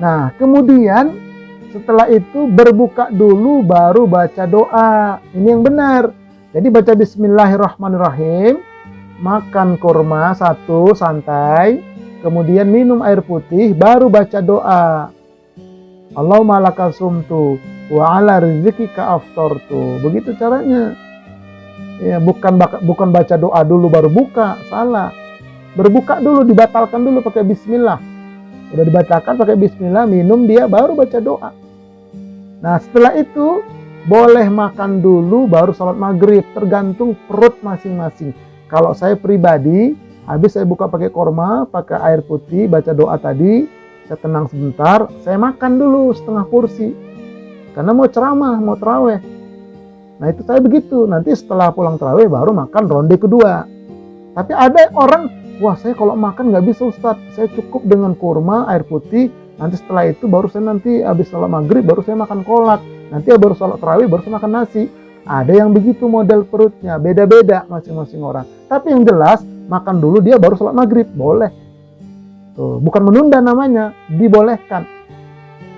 Nah, kemudian setelah itu berbuka dulu baru baca doa. Ini yang benar. Jadi baca bismillahirrahmanirrahim. Makan kurma 1 santai, kemudian minum air putih, baru baca doa. Allahumma laka sumtu wa ala rizqika aftartu. Begitu caranya. Ya, bukan baca doa dulu baru buka, salah. Berbuka dulu, dibatalkan dulu pakai bismillah. Udah dibatalkan pakai bismillah, minum dia baru baca doa. Nah, setelah itu boleh makan dulu baru salat maghrib, tergantung perut masing-masing. Kalau saya pribadi, habis saya buka pakai kurma, pakai air putih, baca doa tadi, saya tenang sebentar, saya makan dulu setengah porsi. Karena mau ceramah, mau tarawih. Nah, itu saya begitu. Nanti setelah pulang tarawih baru makan ronde kedua. Tapi ada orang, wah saya kalau makan nggak bisa Ustadz, saya cukup dengan kurma, air putih, nanti setelah itu baru saya nanti habis sholat maghrib baru saya makan kolak. Nanti baru sholat tarawih baru saya makan nasi. Ada yang begitu model perutnya, beda-beda masing-masing orang. Tapi yang jelas, makan dulu dia baru sholat maghrib, boleh. Tuh, bukan menunda namanya, dibolehkan.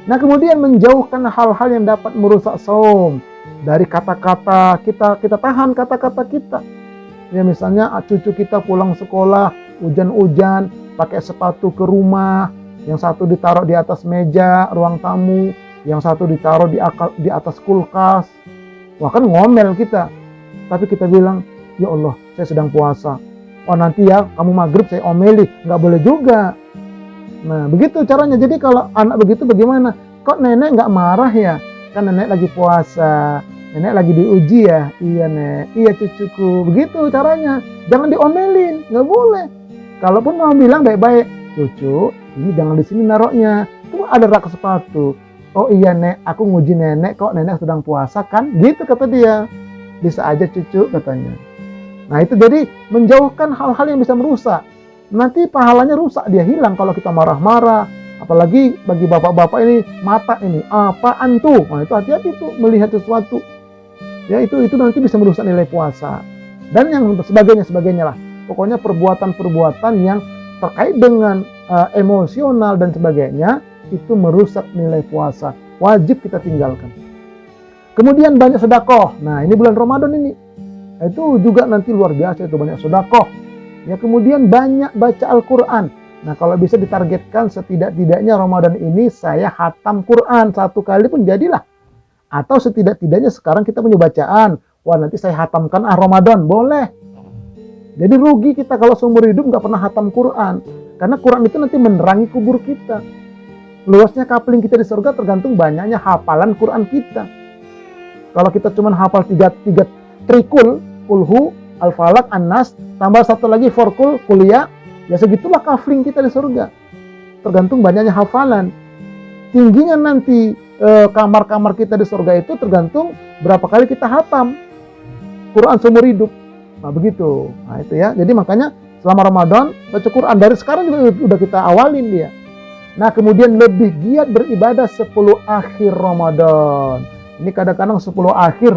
Nah, kemudian menjauhkan hal-hal yang dapat merusak saum. Dari kata-kata kita tahan kata-kata kita. Ya, misalnya cucu kita pulang sekolah, hujan-hujan, pakai sepatu ke rumah, yang satu ditaruh di atas meja, ruang tamu, yang satu ditaruh di atas kulkas. Wah, kan ngomel kita. Tapi kita bilang, ya Allah, saya sedang puasa. Oh, nanti ya kamu maghrib saya omeli. Nggak boleh juga. Nah, begitu caranya. Jadi kalau anak begitu bagaimana? Kok nenek nggak marah ya? Kan nenek lagi puasa. Nenek lagi diuji ya? Iya nek, iya cucuku. Begitu caranya. Jangan diomelin, nggak boleh. Kalaupun mau bilang baik-baik, cucu, ini jangan di sini naroknya. Tuh ada rak sepatu. Oh iya nek, aku nguji nenek kok nenek sedang puasa kan? Gitu kata dia. Bisa aja cucu katanya. Nah itu jadi menjauhkan hal-hal yang bisa merusak. Nanti pahalanya rusak, dia hilang kalau kita marah-marah. Apalagi bagi bapak-bapak ini, mata ini, apaan tuh? Nah itu hati-hati tuh melihat sesuatu. Ya itu nanti bisa merusak nilai puasa. Dan yang sebagainya lah. Pokoknya perbuatan-perbuatan yang terkait dengan emosional dan sebagainya, itu merusak nilai puasa. Wajib kita tinggalkan. Kemudian banyak sedekah. Nah ini bulan Ramadan ini. Itu juga nanti luar biasa, itu banyak sedekah. Ya, kemudian banyak baca Al-Quran. Nah kalau bisa ditargetkan setidak-tidaknya Ramadan ini saya khatam Quran 1 kali pun jadilah. Atau setidak-tidaknya sekarang kita punya bacaan. Wah nanti saya khatamkan Ramadan, boleh. Jadi rugi kita kalau seumur hidup nggak pernah khatam Quran. Karena Quran itu nanti menerangi kubur kita. Luasnya kapling kita di surga tergantung banyaknya hafalan Quran kita. Kalau kita cuma hafal 3 trikul, kulhu, al-falak, an-nas, tambah satu lagi forkul, kuliah, ya segitulah kafling kita di surga. Tergantung banyaknya hafalan. Tingginya nanti kamar-kamar kita di surga itu tergantung berapa kali kita hatam Quran seumur hidup. Nah begitu. Nah itu ya. Jadi makanya selama Ramadan baca Quran. Dari sekarang juga udah kita awalin dia. Nah kemudian lebih giat beribadah 10 akhir Ramadan. Ini kadang-kadang 10 akhir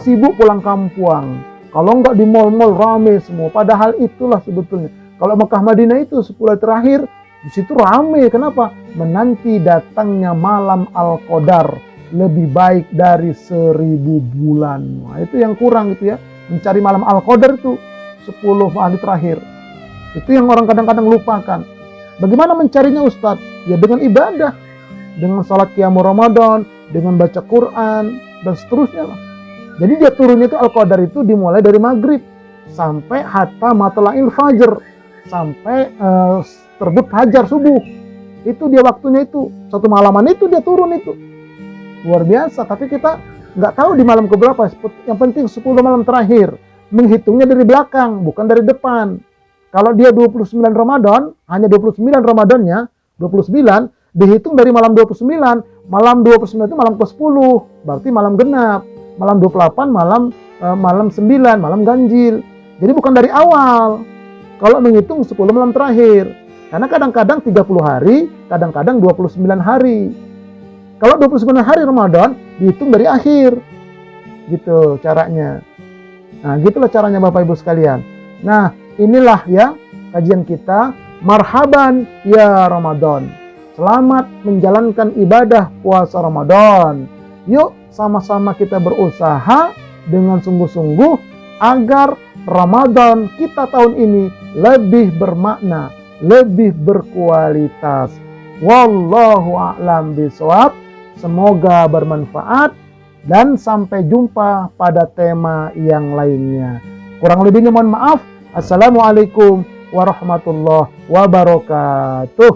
sibuk pulang kampung. Kalau enggak di mal-mal rame semua. Padahal itulah sebetulnya. Kalau Mekah Madinah itu 10 terakhir di situ rame. Kenapa? Menanti datangnya malam Al-Qadar lebih baik dari 1000 bulan. Nah, itu yang kurang gitu ya. Mencari malam Al-Qadar itu 10 hari terakhir. Itu yang orang kadang-kadang lupakan. Bagaimana mencarinya Ustadz? Ya dengan ibadah. Dengan salat qiyamul Ramadan, dengan baca Quran, dan seterusnya lah. Jadi dia turunnya itu Al-Qadar itu dimulai dari maghrib sampai hatta matla'il fajr, sampai terbit fajar subuh. Itu dia waktunya itu. Satu malaman itu dia turun itu. Luar biasa. Tapi kita nggak tahu di malam keberapa. Yang penting 10 malam terakhir. Menghitungnya dari belakang, bukan dari depan. Kalau dia 29 Ramadan, hanya 29 Ramadannya, 29, dihitung dari malam 29. Malam 29 itu malam ke-10, berarti malam genap. Malam 28, malam 9, malam ganjil. Jadi bukan dari awal. Kalau menghitung 10 malam terakhir. Karena kadang-kadang 30 hari, kadang-kadang 29 hari. Kalau 29 hari Ramadan, dihitung dari akhir. Gitu caranya. Nah, gitulah caranya Bapak Ibu sekalian. Nah, inilah ya kajian kita. Marhaban ya Ramadan. Selamat menjalankan ibadah puasa Ramadan. Yuk sama-sama kita berusaha dengan sungguh-sungguh agar Ramadan kita tahun ini lebih bermakna, lebih berkualitas. Wallahu a'lam bishawab. Semoga bermanfaat dan sampai jumpa pada tema yang lainnya. Kurang lebihnya mohon maaf. Assalamualaikum warahmatullahi wabarakatuh.